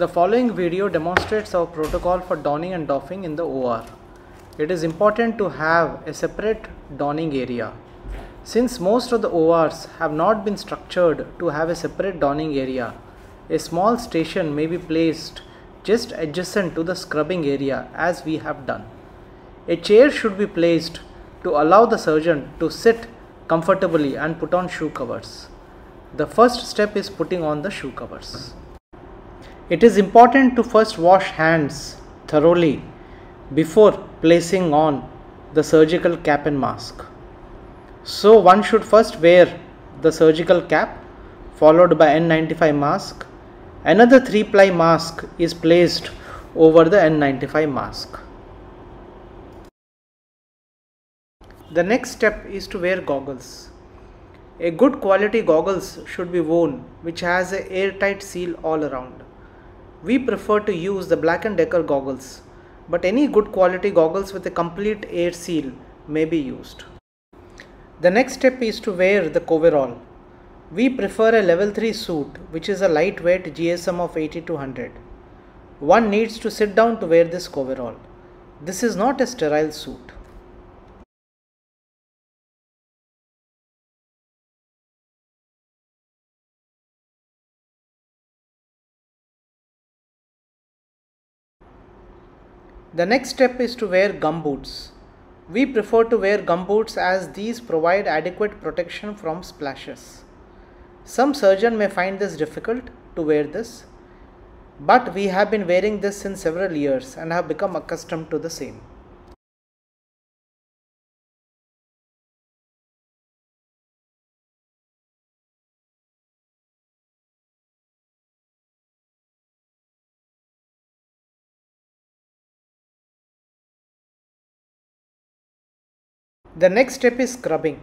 The following video demonstrates our protocol for donning and doffing in the OR. It is important to have a separate donning area. Since most of the ORs have not been structured to have a separate donning area, a small station may be placed just adjacent to the scrubbing area as we have done. A chair should be placed to allow the surgeon to sit comfortably and put on shoe covers. The first step is putting on the shoe covers. It is important to first wash hands thoroughly before placing on the surgical cap and mask. So one should first wear the surgical cap followed by N95 mask. Another 3-ply mask is placed over the N95 mask. The next step is to wear goggles. A good quality goggles should be worn which has an airtight seal all around. We prefer to use the Black & Decker goggles, but any good quality goggles with a complete air seal may be used. The next step is to wear the coverall. We prefer a level 3 suit which is a lightweight GSM of 80 to 100. One needs to sit down to wear this coverall. This is not a sterile suit. The next step is to wear gumboots. We prefer to wear gumboots as these provide adequate protection from splashes. Some surgeon may find this difficult to wear this, but we have been wearing this since several years and have become accustomed to the same. The next step is scrubbing.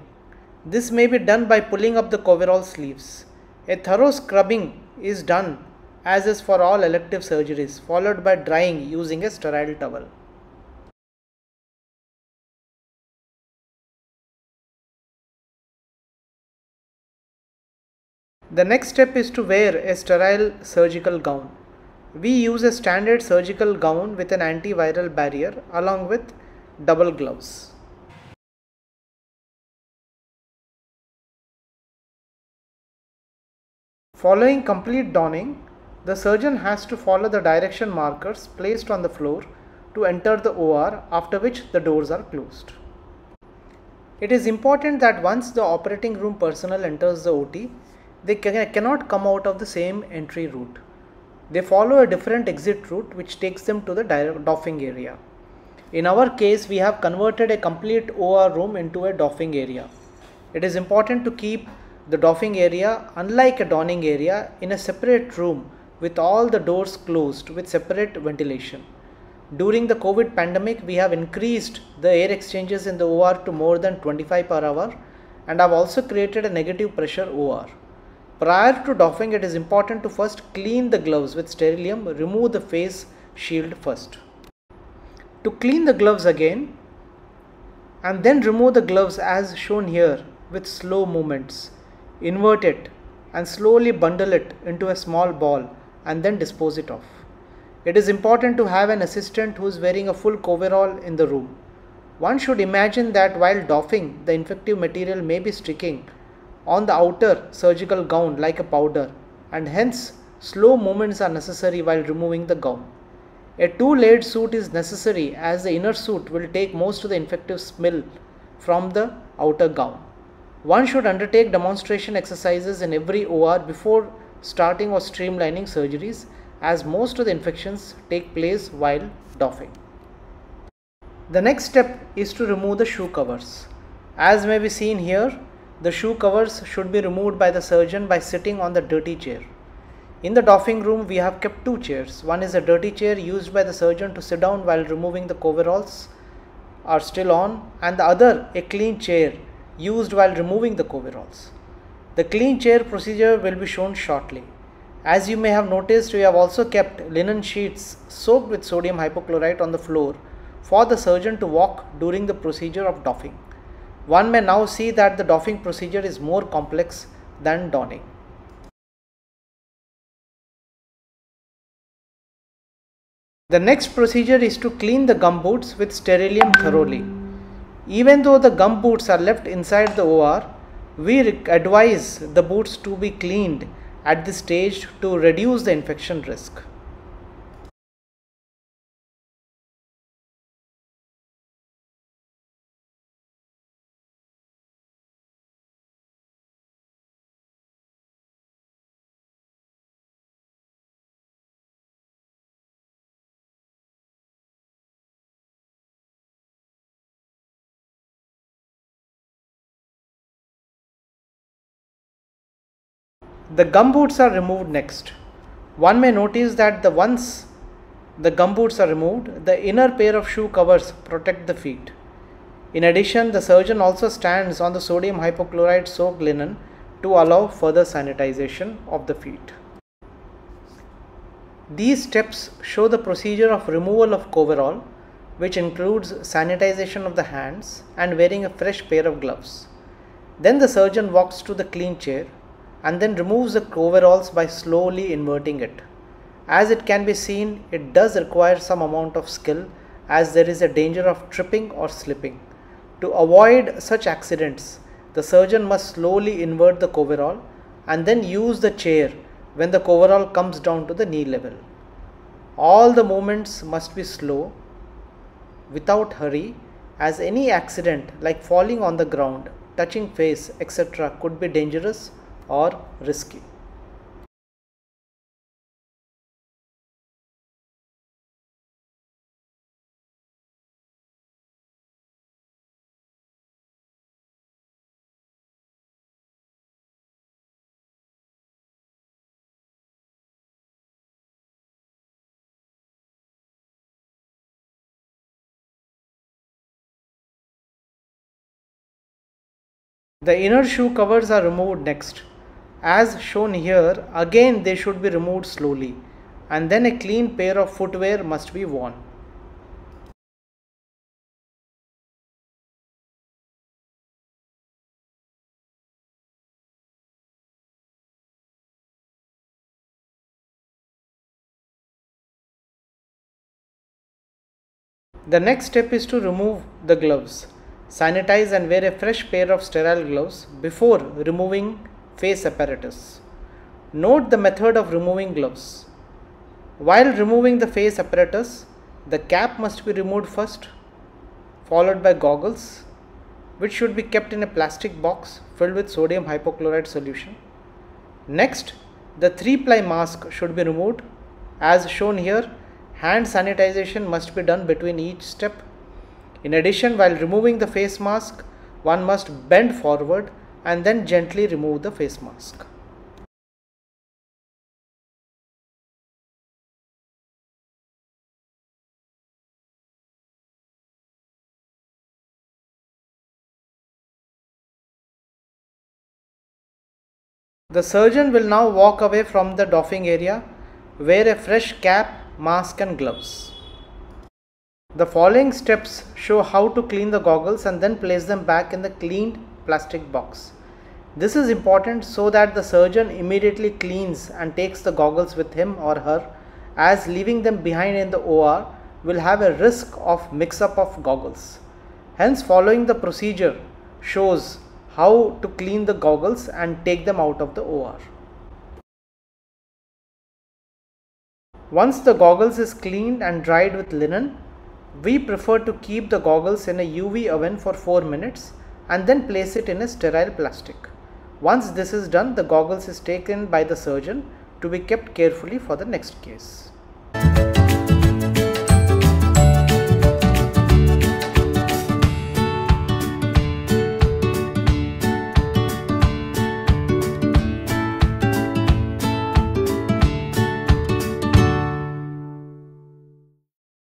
This may be done by pulling up the coverall sleeves. A thorough scrubbing is done as is for all elective surgeries, followed by drying using a sterile towel. The next step is to wear a sterile surgical gown. We use a standard surgical gown with an antiviral barrier along with double gloves. Following complete donning, the surgeon has to follow the direction markers placed on the floor to enter the OR, after which the doors are closed. It is important that once the operating room personnel enters the OT, they cannot come out of the same entry route. They follow a different exit route which takes them to the doffing area. In our case, we have converted a complete OR room into a doffing area. It is important to keep the doffing area, unlike a donning area, in a separate room with all the doors closed with separate ventilation. During the COVID pandemic, we have increased the air exchanges in the OR to more than 25 per hour and have also created a negative pressure OR. Prior to doffing, it is important to first clean the gloves with sterilium, remove the face shield first. To clean the gloves again and then remove the gloves as shown here with slow movements. Invert it and slowly bundle it into a small ball and then dispose it off. It is important to have an assistant who is wearing a full coverall in the room. One should imagine that while doffing, the infective material may be sticking on the outer surgical gown like a powder, and hence slow movements are necessary while removing the gown. A two-layered suit is necessary as the inner suit will take most of the infective smell from the outer gown. One should undertake demonstration exercises in every OR before starting or streamlining surgeries, as most of the infections take place while doffing. The next step is to remove the shoe covers. As may be seen here, the shoe covers should be removed by the surgeon by sitting on the dirty chair. In the doffing room, we have kept two chairs. One is a dirty chair used by the surgeon to sit down while removing the coveralls are still on, and the other a clean chair used while removing the coveralls. The clean chair procedure will be shown shortly. As you may have noticed, we have also kept linen sheets soaked with sodium hypochlorite on the floor for the surgeon to walk during the procedure of doffing. One may now see that the doffing procedure is more complex than donning. The next procedure is to clean the gum boots with Sterilium thoroughly. Even though the gum boots are left inside the OR, we advise the boots to be cleaned at this stage to reduce the infection risk. The gum boots are removed next. One may notice that once the gum boots are removed, the inner pair of shoe covers protect the feet. In addition, the surgeon also stands on the sodium hypochlorite soaked linen to allow further sanitization of the feet. These steps show the procedure of removal of coverall, which includes sanitization of the hands and wearing a fresh pair of gloves. Then the surgeon walks to the clean chair and then removes the coveralls by slowly inverting it. As it can be seen, it does require some amount of skill, as there is a danger of tripping or slipping. To avoid such accidents, the surgeon must slowly invert the coverall and then use the chair when the coverall comes down to the knee level. All the movements must be slow, without hurry, as any accident like falling on the ground, touching face, etc. could be dangerous or risky. The inner shoe covers are removed next. As shown here, again they should be removed slowly, and then a clean pair of footwear must be worn. The next step is to remove the gloves. Sanitize and wear a fresh pair of sterile gloves before removing face apparatus. Note the method of removing gloves. While removing the face apparatus, the cap must be removed first, followed by goggles, which should be kept in a plastic box filled with sodium hypochlorite solution. Next, the 3-ply mask should be removed. As shown here, hand sanitization must be done between each step. In addition, while removing the face mask, one must bend forward and then gently remove the face mask. The surgeon will now walk away from the doffing area, wear a fresh cap, mask and gloves. The following steps show how to clean the goggles and then place them back in the cleaned plastic box. This is important so that the surgeon immediately cleans and takes the goggles with him or her, as leaving them behind in the OR will have a risk of mix-up of goggles. Hence, following the procedure shows how to clean the goggles and take them out of the OR. Once the goggles is cleaned and dried with linen, we prefer to keep the goggles in a UV oven for 4 minutes and then place it in a sterile plastic. Once this is done, the goggles is taken by the surgeon to be kept carefully for the next case.